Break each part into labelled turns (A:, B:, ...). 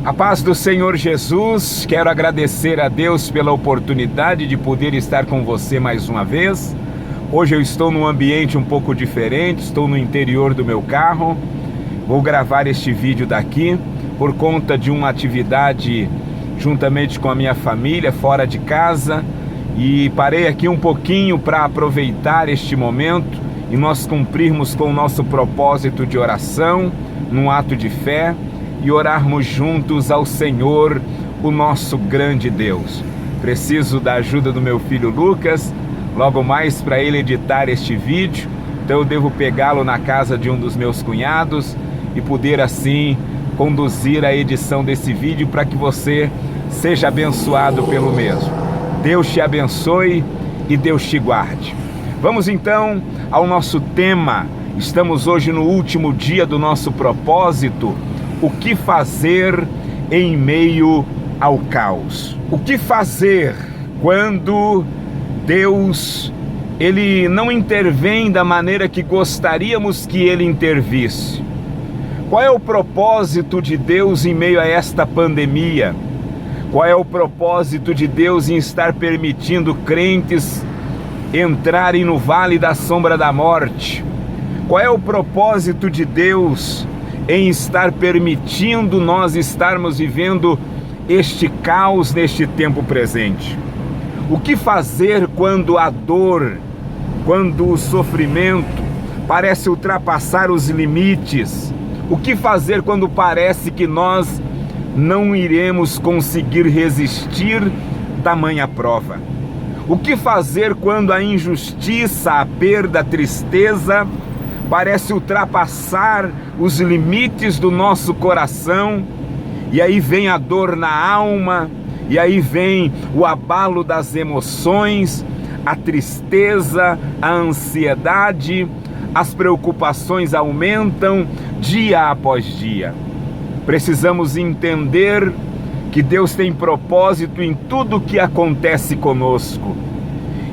A: A paz do Senhor Jesus, quero agradecer a Deus pela oportunidade de poder estar com você mais uma vez. Hoje eu estou num ambiente um pouco diferente, estou no interior do meu carro. Vou gravar este vídeo daqui por conta de uma atividade juntamente com a minha família, fora de casa. E parei aqui um pouquinho para aproveitar este momento e nós cumprirmos com o nosso propósito de oração, num ato de fé, e orarmos juntos ao Senhor, o nosso grande Deus. Preciso da ajuda do meu filho Lucas, logo mais para ele editar este vídeo, então eu devo pegá-lo na casa de um dos meus cunhados e poder assim conduzir a edição desse vídeo para que você seja abençoado pelo mesmo. Deus te abençoe e Deus te guarde. Vamos então ao nosso tema. Estamos hoje no último dia do nosso propósito. O que fazer em meio ao caos? O que fazer quando Deus, Ele não intervém da maneira que gostaríamos que Ele intervisse? Qual é o propósito de Deus em meio a esta pandemia? Qual é o propósito de Deus em estar permitindo crentes entrarem no vale da sombra da morte? Qual é o propósito de Deus em estar permitindo nós estarmos vivendo este caos neste tempo presente? O que fazer quando a dor, quando o sofrimento parece ultrapassar os limites? O que fazer quando parece que nós não iremos conseguir resistir tamanha prova? O que fazer quando a injustiça, a perda, a tristeza parece ultrapassar os limites do nosso coração? E aí vem a dor na alma, e aí vem o abalo das emoções, a tristeza, a ansiedade, as preocupações aumentam dia após dia. Precisamos entender que Deus tem propósito em tudo que acontece conosco.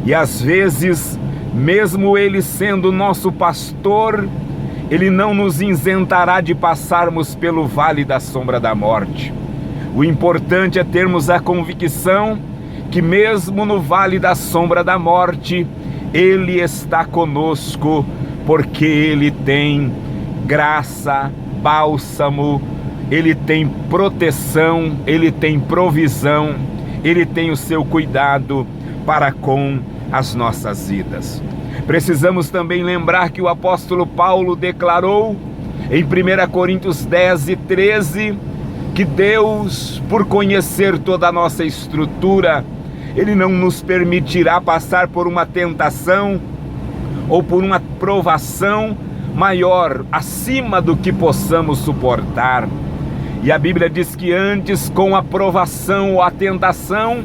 A: E às vezes, mesmo Ele sendo nosso pastor, Ele não nos isentará de passarmos pelo vale da sombra da morte. O importante é termos a convicção que mesmo no vale da sombra da morte, Ele está conosco, porque Ele tem graça, bálsamo, Ele tem proteção, Ele tem provisão, Ele tem o seu cuidado para com as nossas vidas. Precisamos também lembrar que o apóstolo Paulo declarou em 1 Coríntios 10 e 13 que Deus, por conhecer toda a nossa estrutura, Ele não nos permitirá passar por uma tentação ou por uma provação maior, acima do que possamos suportar. E a Bíblia diz que antes, com a provação ou a tentação,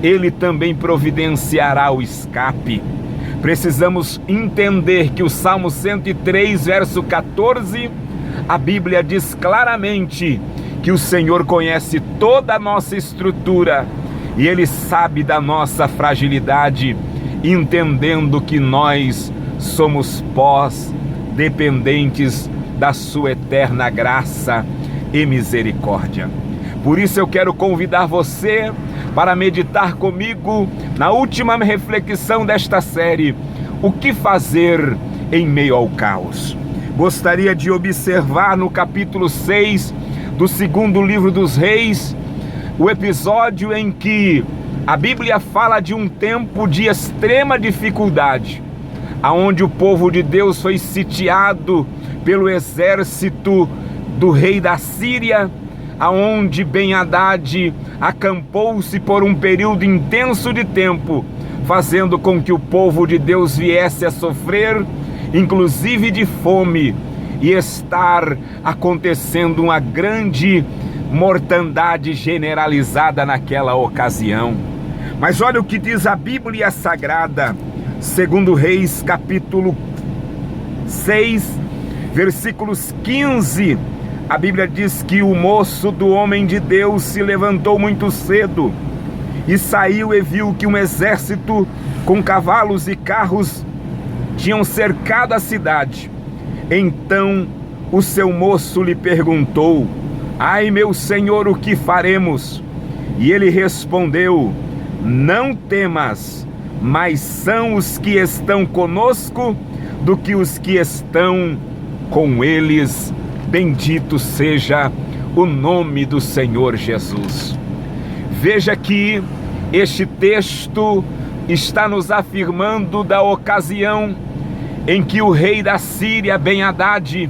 A: Ele também providenciará o escape. Precisamos entender que o Salmo 103, verso 14, a Bíblia diz claramente que o Senhor conhece toda a nossa estrutura e Ele sabe da nossa fragilidade, entendendo que nós somos pós, dependentes da sua eterna graça e misericórdia. Por isso eu quero convidar você para meditar comigo na última reflexão desta série, o que fazer em meio ao caos. Gostaria de observar no capítulo 6 do segundo livro dos Reis, o episódio em que a Bíblia fala de um tempo de extrema dificuldade, aonde o povo de Deus foi sitiado pelo exército do rei da Síria, aonde Ben-Hadad acampou-se por um período intenso de tempo, fazendo com que o povo de Deus viesse a sofrer, inclusive de fome, e estar acontecendo uma grande mortandade generalizada naquela ocasião. Mas olha o que diz a Bíblia Sagrada, segundo Reis, capítulo 6, versículos 15, a Bíblia diz que o moço do homem de Deus se levantou muito cedo e saiu e viu que um exército com cavalos e carros tinham cercado a cidade. Então o seu moço lhe perguntou: Ai, meu Senhor, o que faremos? E ele respondeu: não temas, mais são os que estão conosco do que os que estão com eles. Bendito seja o nome do Senhor Jesus. Veja que este texto está nos afirmando da ocasião em que o rei da Síria, Ben-Hadad,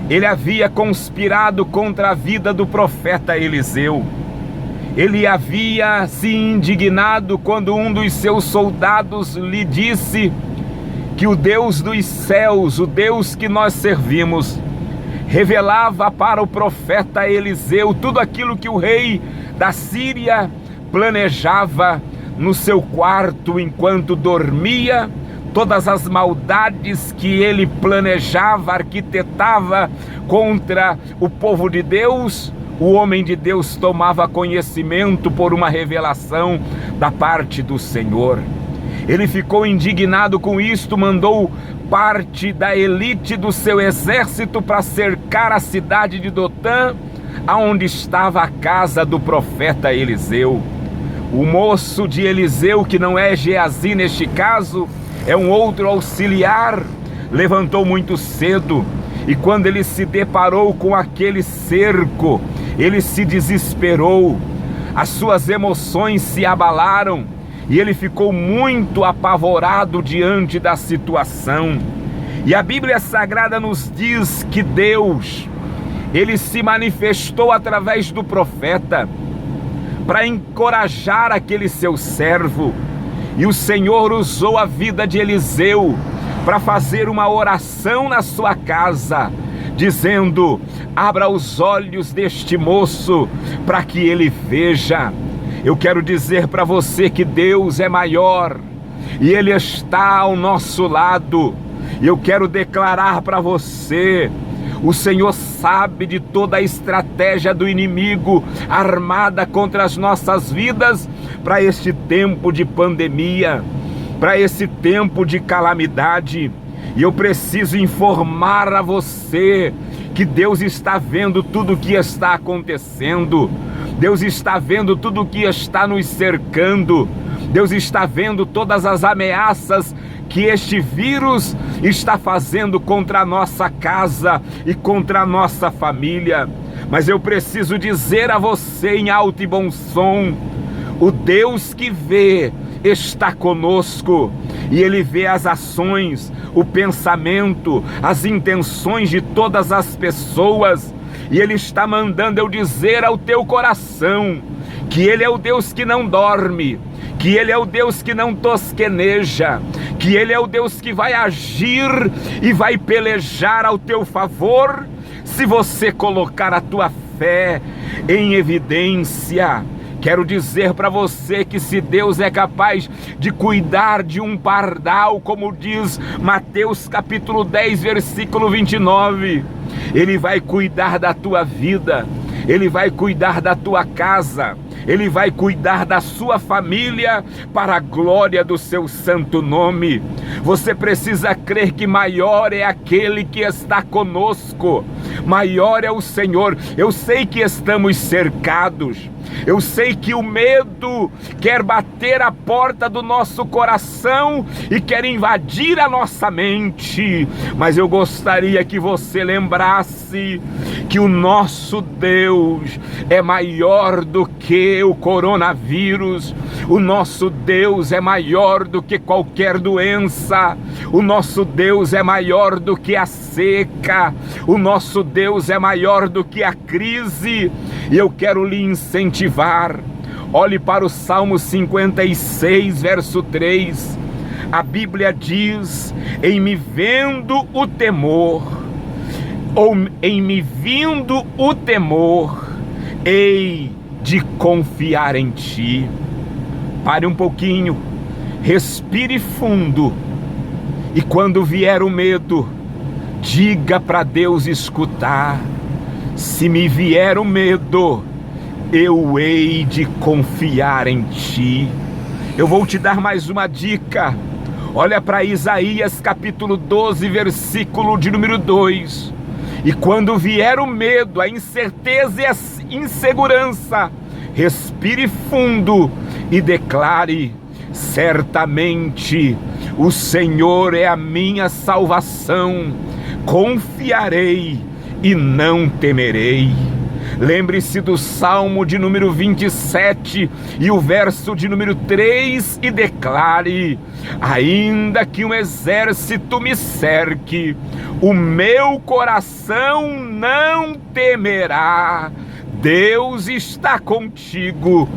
A: ele havia conspirado contra a vida do profeta Eliseu. Ele havia se indignado quando um dos seus soldados lhe disse que o Deus dos céus, o Deus que nós servimos, revelava para o profeta Eliseu tudo aquilo que o rei da Síria planejava no seu quarto enquanto dormia, todas as maldades que ele planejava, arquitetava contra o povo de Deus. O homem de Deus tomava conhecimento por uma revelação da parte do Senhor. Ele ficou indignado com isto, mandou parte da elite do seu exército para cercar a cidade de Dotã, aonde estava a casa do profeta Eliseu. O moço de Eliseu, que não é Geazi neste caso, é um outro auxiliar, levantou muito cedo, e quando ele se deparou com aquele cerco, ele se desesperou, as suas emoções se abalaram, e ele ficou muito apavorado diante da situação. E a Bíblia Sagrada nos diz que Deus, ele se manifestou através do profeta, para encorajar aquele seu servo, e o Senhor usou a vida de Eliseu para fazer uma oração na sua casa, dizendo: abra os olhos deste moço para que ele veja. Eu quero dizer para você que Deus é maior e Ele está ao nosso lado. E eu quero declarar para você: o Senhor sabe de toda a estratégia do inimigo armada contra as nossas vidas para este tempo de pandemia, para esse tempo de calamidade. E eu preciso informar a você que Deus está vendo tudo o que está acontecendo. Deus está vendo tudo o que está nos cercando. Deus está vendo todas as ameaças que este vírus está fazendo contra a nossa casa e contra a nossa família. Mas eu preciso dizer a você em alto e bom som: o Deus que vê está conosco, e Ele vê as ações, o pensamento, as intenções de todas as pessoas, e Ele está mandando eu dizer ao teu coração que Ele é o Deus que não dorme, que Ele é o Deus que não tosqueneja, que Ele é o Deus que vai agir e vai pelejar ao teu favor, se você colocar a tua fé em evidência. Quero dizer para você que se Deus é capaz de cuidar de um pardal, como diz Mateus capítulo 10, versículo 29, Ele vai cuidar da tua vida, Ele vai cuidar da tua casa, Ele vai cuidar da sua família para a glória do seu santo nome. Você precisa crer que maior é aquele que está conosco, maior é o Senhor. Eu sei que estamos cercados, eu sei que o medo quer bater a porta do nosso coração e quer invadir a nossa mente, mas eu gostaria que você lembrasse que o nosso Deus é maior do que o coronavírus, o nosso Deus é maior do que qualquer doença, o nosso Deus é maior do que a seca, o nosso Deus é maior do que a crise. E eu quero lhe incentivar, olhe para o Salmo 56, verso 3, a Bíblia diz: em me vendo o temor, ou em me vindo o temor, hei de confiar em ti. Pare um pouquinho, respire fundo, e quando vier o medo, diga para Deus escutar: se me vier o medo, eu hei de confiar em ti. Eu vou te dar mais uma dica. Olha para Isaías capítulo 12, versículo de número 2. E quando vier o medo, a incerteza e a insegurança, respire fundo e declare: certamente o Senhor é a minha salvação, confiarei e não temerei. Lembre-se do Salmo de número 27 e o verso de número 3 e declare: ainda que um exército me cerque, o meu coração não temerá. Deus está contigo,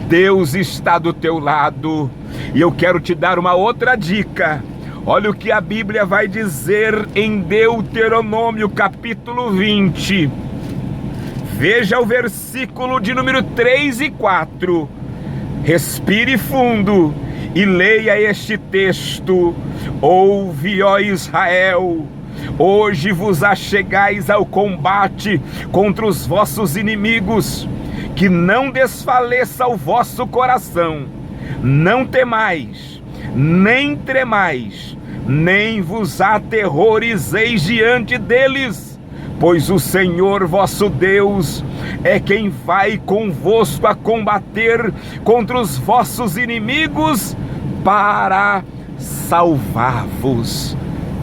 A: Deus está do teu lado. E eu quero te dar uma outra dica. Olha o que a Bíblia vai dizer em Deuteronômio capítulo 20. Veja o versículo de número 3 e 4. Respire fundo e leia este texto. Ouve, ó Israel, hoje vos achegais ao combate contra os vossos inimigos, que não desfaleça o vosso coração. Não temais, nem tremais, nem vos aterrorizeis diante deles, pois o Senhor vosso Deus é quem vai convosco a combater contra os vossos inimigos para salvar-vos.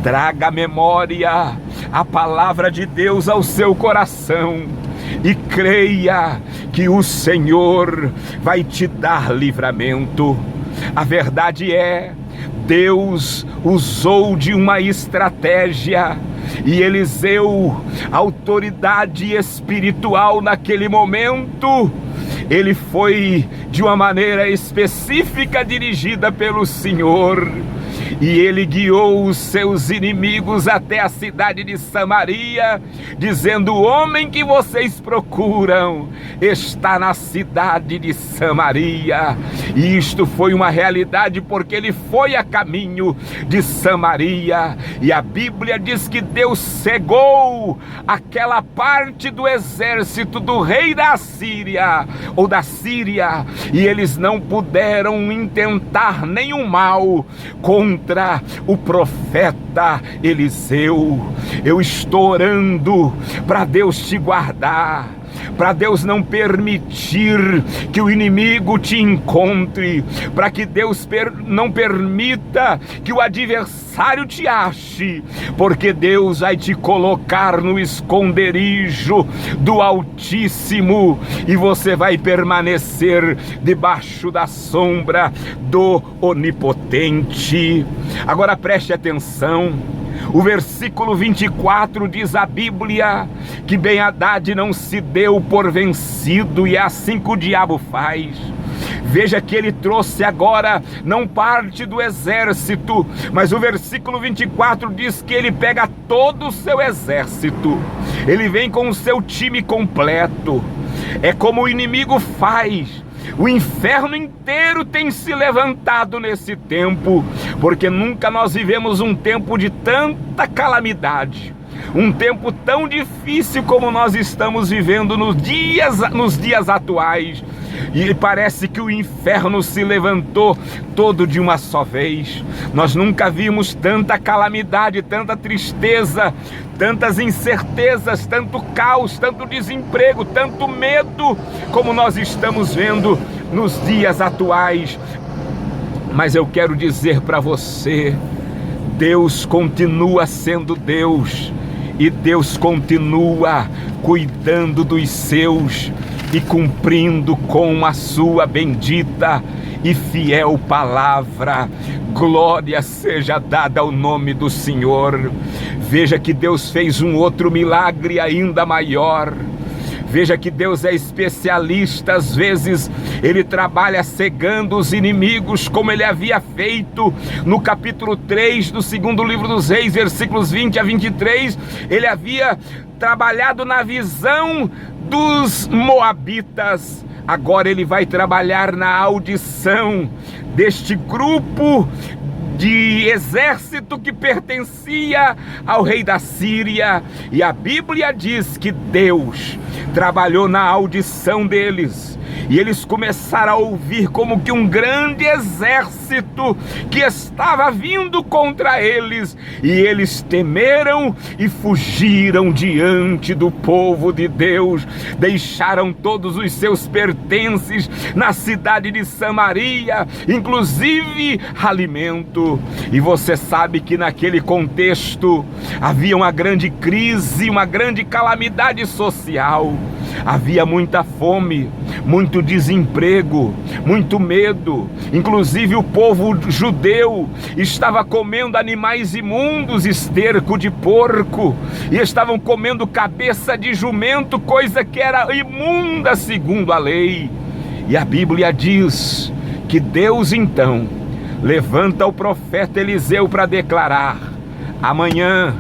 A: Traga à memória a palavra de Deus ao seu coração e creia que o Senhor vai te dar livramento. A verdade é, Deus usou de uma estratégia e Eliseu, autoridade espiritual naquele momento, ele foi de uma maneira específica dirigida pelo Senhor. E ele guiou os seus inimigos até a cidade de Samaria, dizendo: o homem que vocês procuram está na cidade de Samaria. E isto foi uma realidade porque ele foi a caminho de Samaria. E a Bíblia diz que Deus cegou aquela parte do exército do rei da Síria, ou da Síria, e eles não puderam intentar nenhum mal contra o profeta Eliseu. Eu estou orando para Deus te guardar, para Deus não permitir que o inimigo te encontre, para que Deus não permita que o adversário te ache, porque Deus vai te colocar no esconderijo do Altíssimo e você vai permanecer debaixo da sombra do Onipotente. Agora preste atenção. O versículo 24 diz a Bíblia que Ben-Hadad não se deu por vencido, e é assim que o diabo faz. Veja que ele trouxe agora não parte do exército, mas o versículo 24 diz que ele pega todo o seu exército, ele vem com o seu time completo. É como o inimigo faz. O inferno inteiro tem se levantado nesse tempo, porque nunca nós vivemos um tempo de tanta calamidade, um tempo tão difícil como nós estamos vivendo nos dias atuais. E parece que o inferno se levantou todo de uma só vez. Nós nunca vimos tanta calamidade, tanta tristeza, tantas incertezas, tanto caos, tanto desemprego, tanto medo, como nós estamos vendo nos dias atuais. Mas eu quero dizer para você, Deus continua sendo Deus, e Deus continua cuidando dos seus e cumprindo com a sua bendita e fiel palavra. Glória seja dada ao nome do Senhor. Veja que Deus fez um outro milagre ainda maior. Veja que Deus é especialista, às vezes ele trabalha cegando os inimigos, como ele havia feito no capítulo 3 do segundo livro dos Reis, versículos 20 a 23, ele havia trabalhado na visão dos moabitas. Agora ele vai trabalhar na audição deste grupo de exército que pertencia ao rei da Síria, e a Bíblia diz que Deus trabalhou na audição deles, e eles começaram a ouvir como que um grande exército que estava vindo contra eles, e eles temeram e fugiram diante do povo de Deus, deixaram todos os seus pertences na cidade de Samaria, inclusive alimento. E você sabe que naquele contexto havia uma grande crise, uma grande calamidade social, havia muita fome, muito desemprego, muito medo. Inclusive o povo judeu estava comendo animais imundos, esterco de porco, e estavam comendo cabeça de jumento, coisa que era imunda segundo a lei. E a Bíblia diz que Deus então levanta o profeta Eliseu para declarar: amanhã,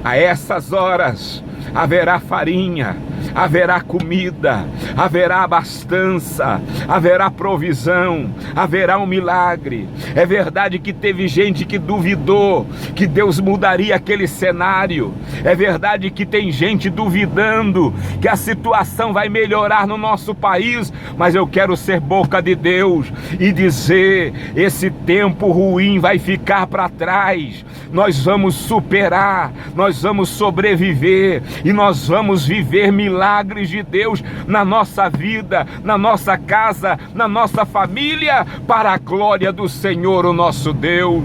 A: a essas horas, haverá farinha, haverá comida, haverá abastança, haverá provisão, haverá um milagre. É verdade que teve gente que duvidou que Deus mudaria aquele cenário. É verdade que tem gente duvidando que a situação vai melhorar no nosso país, mas eu quero ser boca de Deus e dizer: esse tempo ruim vai ficar para trás. Nós vamos superar, nós vamos sobreviver e nós vamos viver milagres de Deus na nossa vida, na nossa casa, na nossa família, para a glória do Senhor, o nosso Deus.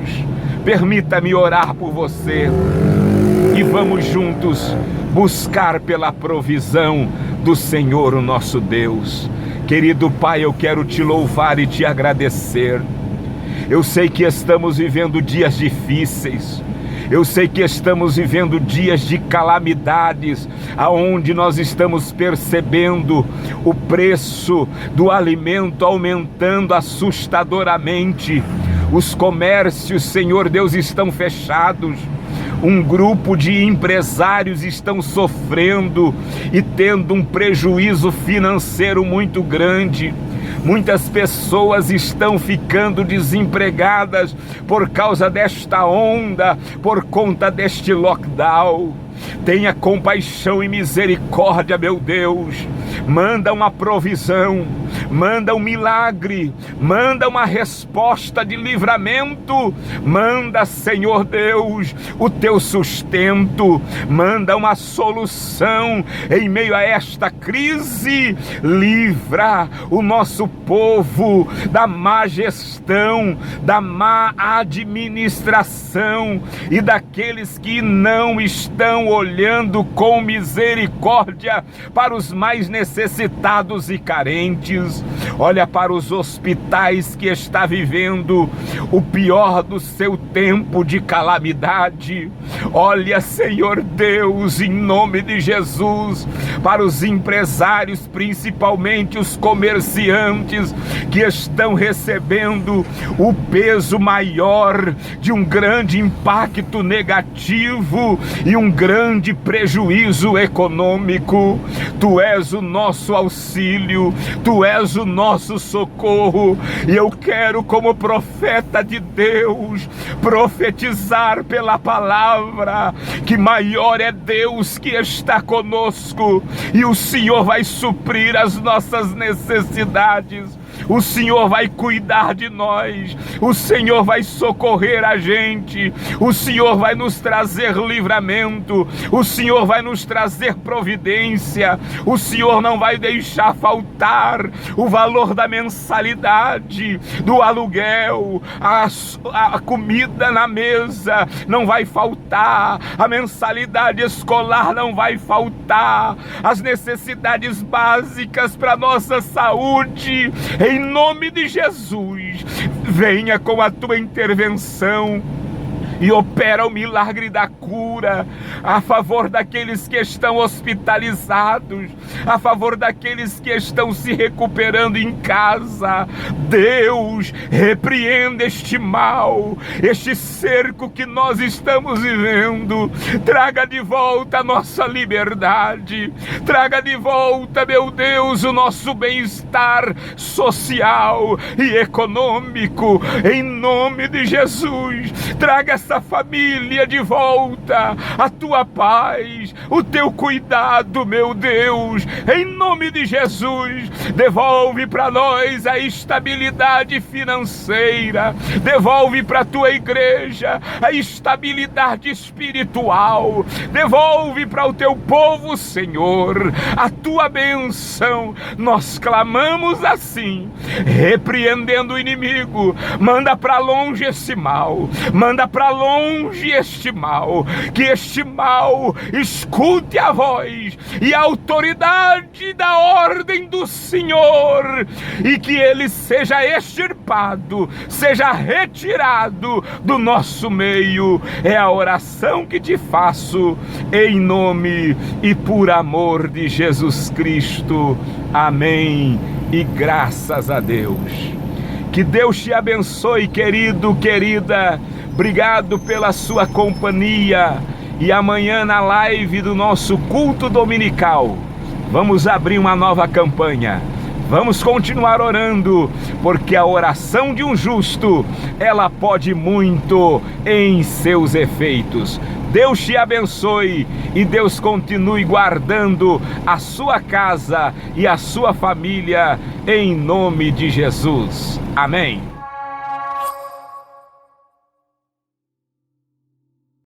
A: Permita-me orar por você e vamos juntos buscar pela provisão do Senhor, o nosso Deus. Querido Pai, eu quero te louvar e te agradecer. Eu sei que estamos vivendo dias difíceis. Eu sei que estamos vivendo dias de calamidades, aonde nós estamos percebendo o preço do alimento aumentando assustadoramente. Os comércios, Senhor Deus, estão fechados. Um grupo de empresários estão sofrendo e tendo um prejuízo financeiro muito grande. Muitas pessoas estão ficando desempregadas por causa desta onda, por conta deste lockdown. Tenha compaixão e misericórdia, meu Deus. Manda uma provisão, manda um milagre, manda uma resposta de livramento, manda, Senhor Deus, o teu sustento, manda uma solução em meio a esta crise. Livra o nosso povo da má gestão, da má administração e daqueles que não estão olhando com misericórdia para os mais necessitados e carentes. Olha para os hospitais que está vivendo o pior do seu tempo de calamidade. Olha, Senhor Deus, em nome de Jesus, para os empresários, principalmente os comerciantes, que estão recebendo o peso maior de um grande impacto negativo e um grande prejuízo econômico. Tu és o nosso auxílio, Tu és o nosso socorro, e eu quero, como profeta de Deus, profetizar pela palavra que maior é Deus que está conosco, e o Senhor vai suprir as nossas necessidades. O Senhor vai cuidar de nós, o Senhor vai socorrer a gente, o Senhor vai nos trazer livramento, o Senhor vai nos trazer providência, o Senhor não vai deixar faltar o valor da mensalidade, do aluguel, a comida na mesa não vai faltar, a mensalidade escolar não vai faltar, as necessidades básicas para nossa saúde. Em nome de Jesus, venha com a tua intervenção e opera o milagre da cura a favor daqueles que estão hospitalizados, a favor daqueles que estão se recuperando em casa. Deus, repreenda este mal, este cerco que nós estamos vivendo. Traga de volta a nossa liberdade, traga de volta, meu Deus, o nosso bem-estar social e econômico, em nome de Jesus. Traga essa essa família de volta a tua paz, o teu cuidado, meu Deus, em nome de Jesus. Devolve para nós a estabilidade financeira, devolve para a tua igreja a estabilidade espiritual, devolve para o teu povo, Senhor, a tua bênção. Nós clamamos assim, repreendendo o inimigo. Manda para longe esse mal, manda para longe este mal, que este mal escute a voz e a autoridade da ordem do Senhor, e que ele seja extirpado, seja retirado do nosso meio. É a oração que te faço em nome e por amor de Jesus Cristo. Amém e graças a Deus. Que Deus te abençoe, querido, querida. Obrigado pela sua companhia. E amanhã na live do nosso culto dominical, vamos abrir uma nova campanha. Vamos continuar orando, porque a oração de um justo, ela pode muito em seus efeitos. Deus te abençoe e Deus continue guardando a sua casa e a sua família, em nome de Jesus. Amém.